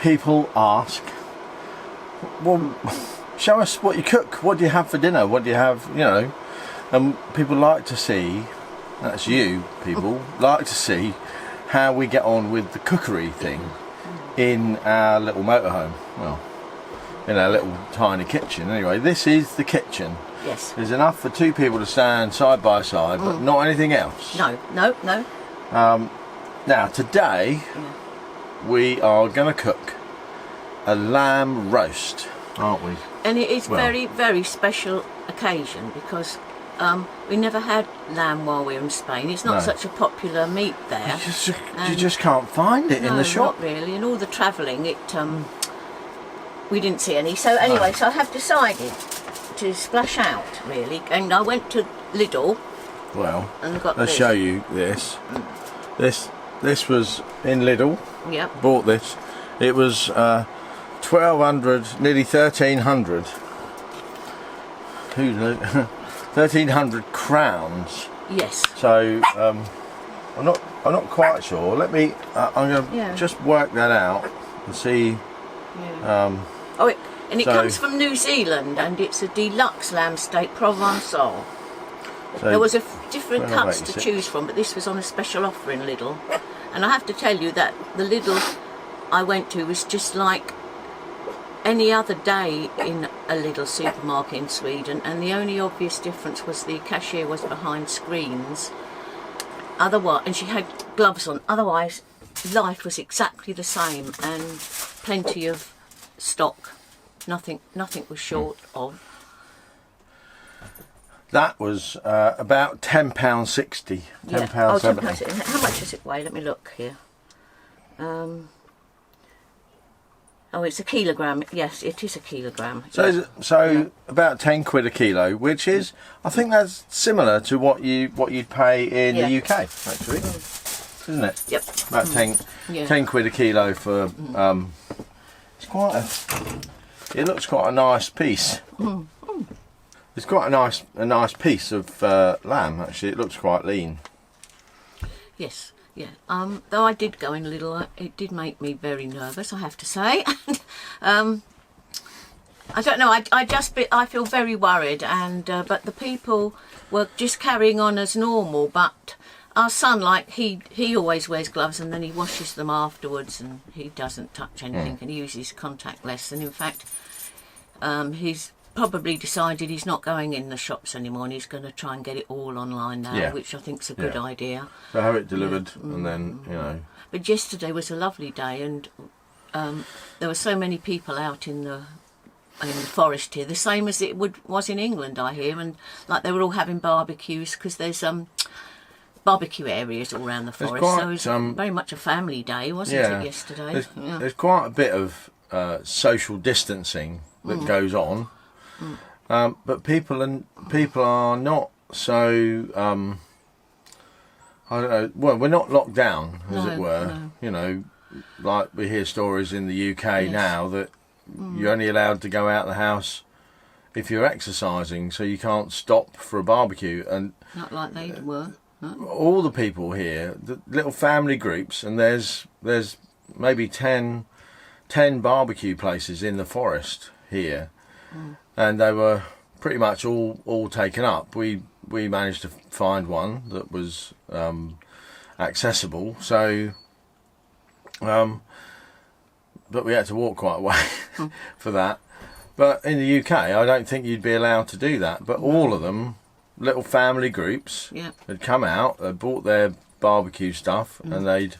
people ask, well, show us what you cook. What do you have for dinner? What do you have, you know? And people like to see, that's you people, like to see how we get on with the cookery thing in our little motorhome. Well, in our little tiny kitchen. Anyway, this is the kitchen. Yes. There's enough for 2 people to stand side by side, but not anything else. No. Now, today, we are going to cook a lamb roast, aren't we? And it is very, very special occasion because we never had lamb while we were in Spain. It's not such a popular meat there. You just can't find it in the shop. Not really. And all the travelling, we didn't see any. So anyway, so I have decided to splash out, really. And I went to Lidl. Well, and got let's show you this. This was in Lidl. Yep. Bought this. It was 1,200, nearly 1,300. 1,300 crowns. Yes. So I'm not quite sure. Let me. I'm going to just work that out and see. Yeah. It comes from New Zealand, and it's a deluxe lamb steak Provençal. So there was different cuts to choose from, but this was on a special offer in Lidl. And I have to tell you that the Lidl I went to was just like any other day in a Lidl supermarket in Sweden, and the only obvious difference was the cashier was behind screens. Otherwise, and she had gloves on. Otherwise, life was exactly the same, and plenty of stock. Nothing was short of. That was about £10.60. Yeah. £10.70. How much does it weigh? Let me look here. It's a kilogram. Yes, it is a kilogram. So about 10 quid a kilo, which is, I think that's similar to what you'd pay in the UK, actually, isn't it? Yep. About 10 quid a kilo for. It's quite it looks quite a nice piece. It's quite a nice piece of lamb. Actually, it looks quite lean. Yes. Yeah, though I did go in a little, it did make me very nervous, I have to say. I don't know, I feel very worried, and but the people were just carrying on as normal. But our son, like he always wears gloves, and then he washes them afterwards, and he doesn't touch anything, and he uses contactless. And in fact, he's probably decided he's not going in the shops anymore, and he's going to try and get it all online now, which I think's a good idea. So have it delivered, and then, you know. But yesterday was a lovely day, and there were so many people out in the forest here, the same as it was in England, I hear, and like they were all having barbecues, because there's barbecue areas all around the forest. So it was very much a family day, wasn't it, yesterday? There's quite a bit of social distancing that goes on. But people are not so I don't know. Well, we're not locked down, as it were. No. You know, like we hear stories in the UK now that you're only allowed to go out the house if you're exercising, so you can't stop for a barbecue. And not like they were. No. All the people here, the little family groups, and there's maybe 10 barbecue places in the forest here. And they were pretty much all taken up. We managed to find one that was accessible. So, but we had to walk quite a way for that. But in the UK, I don't think you'd be allowed to do that. But all of them, little family groups, had come out. They bought their barbecue stuff, and they'd,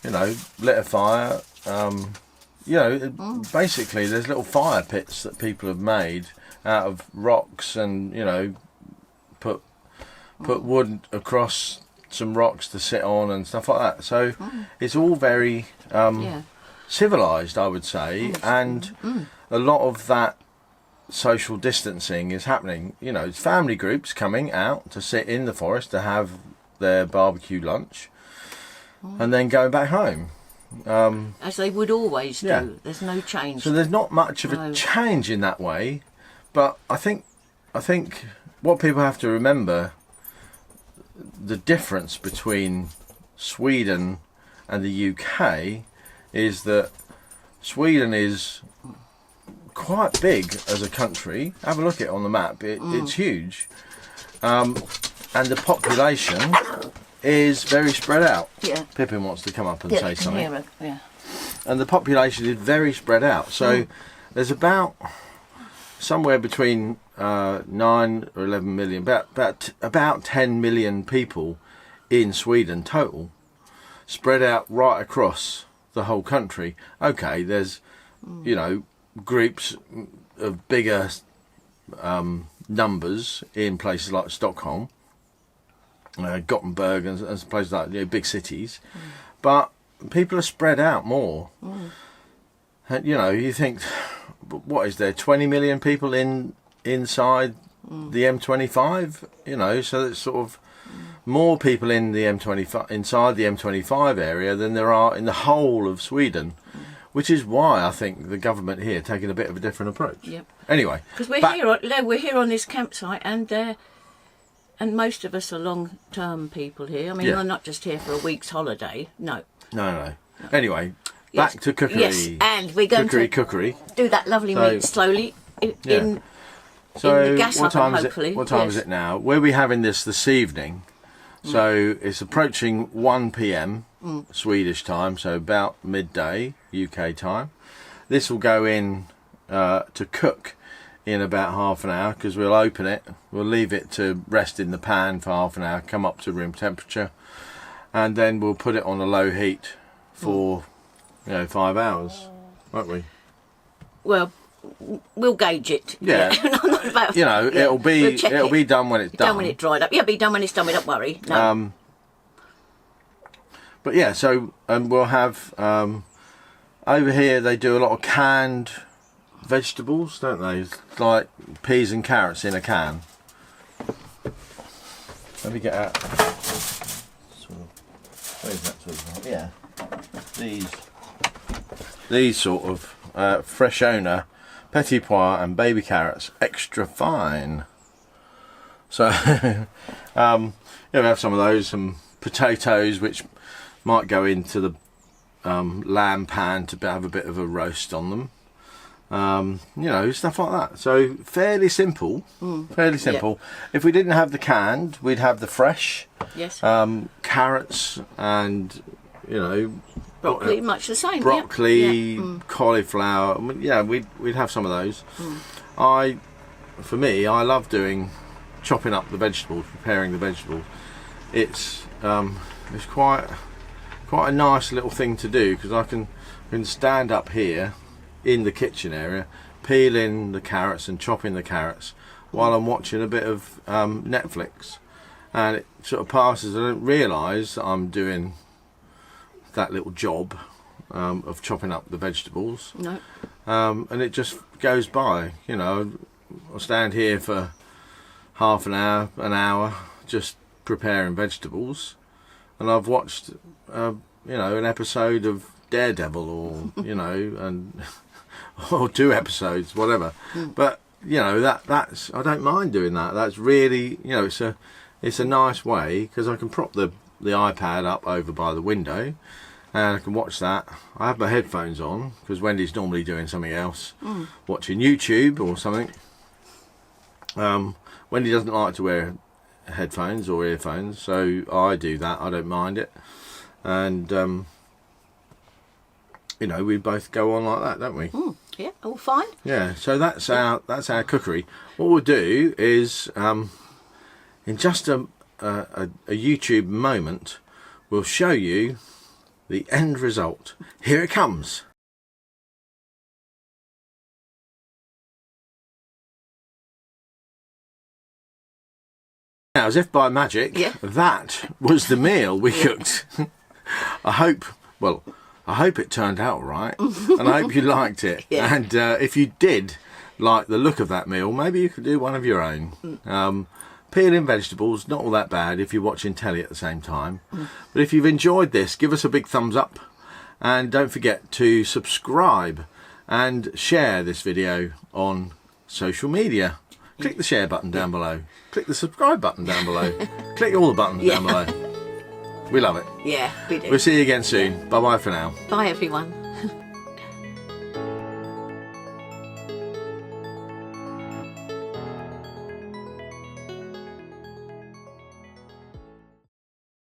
lit a fire. Basically there's little fire pits that people have made out of rocks, and put wood across some rocks to sit on and stuff like that. So it's all very civilized, I would say, and a lot of that social distancing is happening. It's family groups coming out to sit in the forest to have their barbecue lunch and then going back home. As they would always do. There's no change. So there's not much of a change in that way, but I think what people have to remember, the difference between Sweden and the UK is that Sweden is quite big as a country. Have a look at it on the map. It's huge. And the population is very spread out. Yeah. Pippin wants to come up and say something. Yeah. And the population is very spread out. So there's about somewhere between 9 or 11 million, about 10 million people in Sweden total, spread out right across the whole country. Okay, there's, you know, groups of bigger numbers in places like Stockholm, Gothenburg, and places like, you know, big cities, but people are spread out more. And, you know, you think, what is there, 20 million people inside the M25? You know, so it's sort of more people in the M25, inside the M25 area than there are in the whole of Sweden, which is why I think the government here taking a bit of a different approach. Yep. Anyway, because we're here on this campsite, and most of us are long-term people here. I mean, we're not just here for a week's holiday. No. Anyway, back to cookery. Yes, and we're going to do that lovely meat slowly in the gas oven, hopefully. What time is it now? We'll be having this evening. So it's approaching 1 p.m. Swedish time, so about midday UK time. This will go in to cook in about half an hour, because we'll open it, we'll leave it to rest in the pan for half an hour, come up to room temperature, and then we'll put it on a low heat for 5 hours, won't we? Well, we'll gauge it. Yeah. It'll be done when it's done. Done when it's dried up. Yeah, be done when it's done. Don't worry. No. But yeah, so we'll have over here they do a lot of canned vegetables, don't they? It's like peas and carrots in a can. Let me get out. Where's that sort of? Yeah. These sort of fresh owner petit pois and baby carrots, extra fine. So we have some of those, some potatoes which might go into the lamb pan to have a bit of a roast on them. Stuff like that. So fairly simple. Yep. If we didn't have the canned, we'd have the fresh. Yes. Carrots and broccoli, much the same. Broccoli, cauliflower. We'd have some of those. I love chopping up the vegetables, preparing the vegetables. It's quite a nice little thing to do, because I can stand up here in the kitchen area, peeling the carrots and chopping the carrots while I'm watching a bit of Netflix, and it sort of passes. I don't realise that I'm doing that little job of chopping up the vegetables. No. And it just goes by. I'll stand here for half an hour, just preparing vegetables, and I've watched an episode of Daredevil, or or 2 episodes, whatever. But that's I don't mind doing that. That's really it's a nice way, because I can prop the iPad up over by the window and I can watch that. I have my headphones on because Wendy's normally doing something else, watching YouTube or something. Wendy doesn't like to wear headphones or earphones, so I do that. I don't mind it, and we both go on like that, don't we? Yeah, all fine. Yeah, so that's our cookery. What we'll do is in just a YouTube moment, we'll show you the end result. Here it comes. Now, as if by magic, that was the meal we cooked. I hope it turned out right, and I hope you liked it. And if you did like the look of that meal, maybe you could do one of your own. Peeling vegetables, not all that bad if you're watching telly at the same time. But if you've enjoyed this, give us a big thumbs up, and don't forget to subscribe and share this video on social media. Click the share button down below. Click the subscribe button down below. Click all the buttons down below. We love it. Yeah, we do. We'll see you again soon. Bye bye for now. Bye everyone.